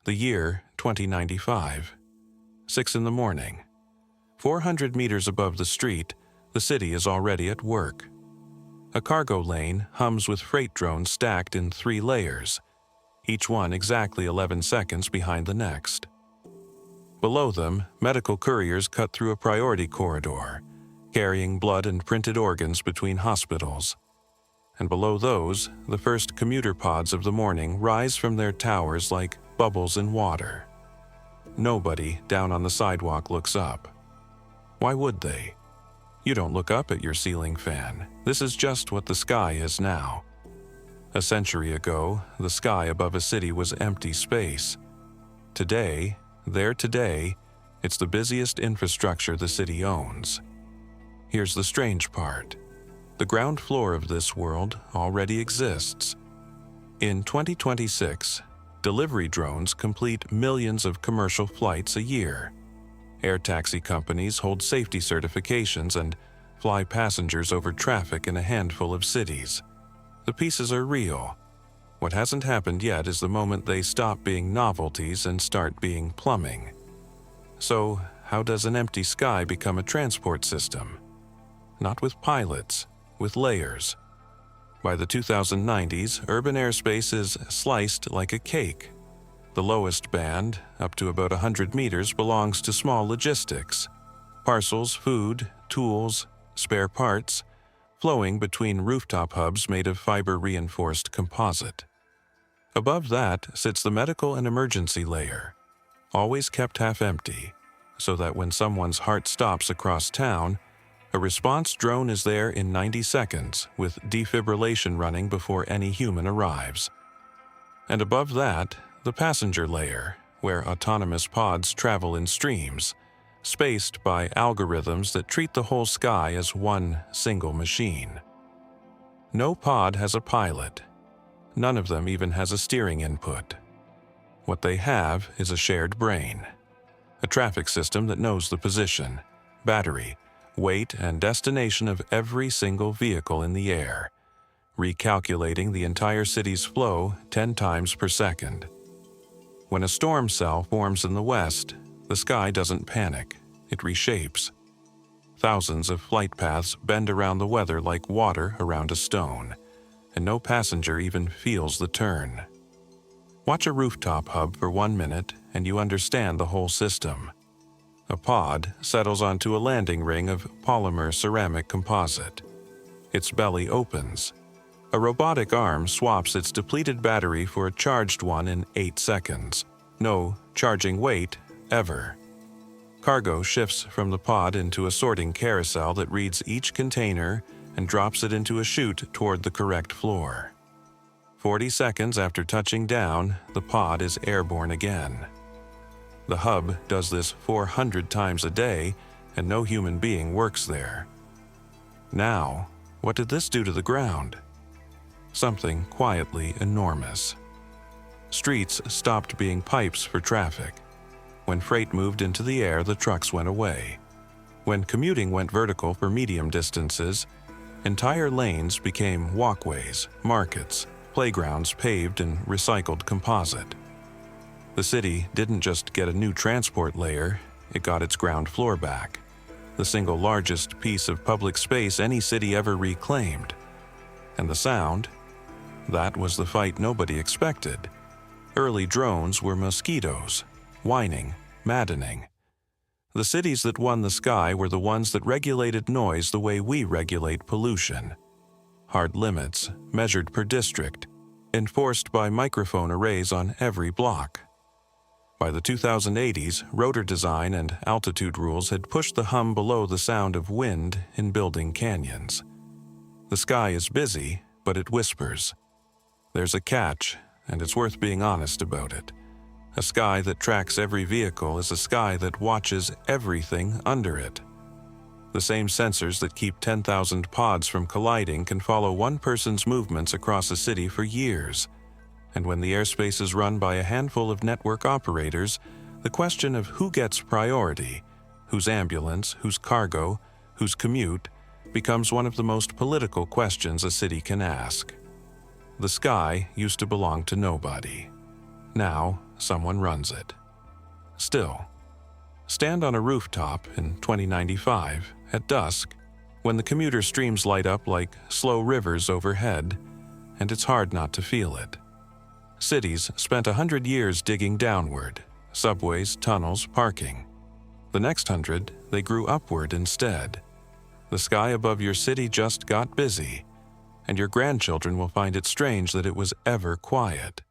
The year 2095. 6 in the morning. 400 meters above the street, the city is already at work. A cargo lane hums with freight drones stacked in 3 layers, each one exactly 11 seconds behind the next. Below them, medical couriers cut through a priority corridor, carrying blood and printed organs between hospitals. And below those, the first commuter pods of the morning rise from their towers like bubbles in water. Nobody down on the sidewalk looks up. Why would they? You don't look up at your ceiling fan. This is just what the sky is now. A century ago, the sky above a city was empty space. Today, it's the busiest infrastructure the city owns. Here's the strange part. The ground floor of this world already exists. In 2026, delivery drones complete millions of commercial flights a year. Air taxi companies hold safety certifications and fly passengers over traffic in a handful of cities. The pieces are real. What hasn't happened yet is the moment they stop being novelties and start being plumbing. So, how does an empty sky become a transport system? Not with pilots, with layers. By the 2090s, urban airspace is sliced like a cake. The lowest band, up to about 100 meters, belongs to small logistics. Parcels, food, tools, spare parts, flowing between rooftop hubs made of fiber-reinforced composite. Above that sits the medical and emergency layer, always kept half empty, so that when someone's heart stops across town, a response drone is there in 90 seconds with defibrillation running before any human arrives. And above that, the passenger layer, where autonomous pods travel in streams, spaced by algorithms that treat the whole sky as one single machine. No pod has a pilot. None of them even has a steering input. What they have is a shared brain, a traffic system that knows the position, battery, weight, and destination of every single vehicle in the air, recalculating the entire city's flow 10 times per second. When a storm cell forms in the west, the sky doesn't panic, it reshapes. Thousands of flight paths bend around the weather like water around a stone, and no passenger even feels the turn. Watch a rooftop hub for 1 minute and you understand the whole system. A pod settles onto a landing ring of polymer ceramic composite. Its belly opens. A robotic arm swaps its depleted battery for a charged one in 8 seconds. No charging wait, ever. Cargo shifts from the pod into a sorting carousel that reads each container and drops it into a chute toward the correct floor. 40 seconds after touching down, the pod is airborne again. The hub does this 400 times a day, and no human being works there. Now, what did this do to the ground? Something quietly enormous. Streets stopped being pipes for traffic. When freight moved into the air, the trucks went away. When commuting went vertical for medium distances, entire lanes became walkways, markets, playgrounds paved in recycled composite. The city didn't just get a new transport layer, it got its ground floor back, the single largest piece of public space any city ever reclaimed. And the sound? That was the fight nobody expected. Early drones were mosquitoes, whining, maddening. The cities that won the sky were the ones that regulated noise the way we regulate pollution. Hard limits, measured per district, enforced by microphone arrays on every block. By the 2080s, rotor design and altitude rules had pushed the hum below the sound of wind in building canyons. The sky is busy, but it whispers. There's a catch, and it's worth being honest about it. A sky that tracks every vehicle is a sky that watches everything under it. The same sensors that keep 10,000 pods from colliding can follow one person's movements across a city for years. And when the airspace is run by a handful of network operators, the question of who gets priority, whose ambulance, whose cargo, whose commute, becomes one of the most political questions a city can ask. The sky used to belong to nobody. Now, someone runs it. Still, stand on a rooftop in 2095 at dusk when the commuter streams light up like slow rivers overhead, and it's hard not to feel it. Cities spent 100 years digging downward, subways, tunnels, parking. The next 100, they grew upward instead. The sky above your city just got busy, and your grandchildren will find it strange that it was ever quiet.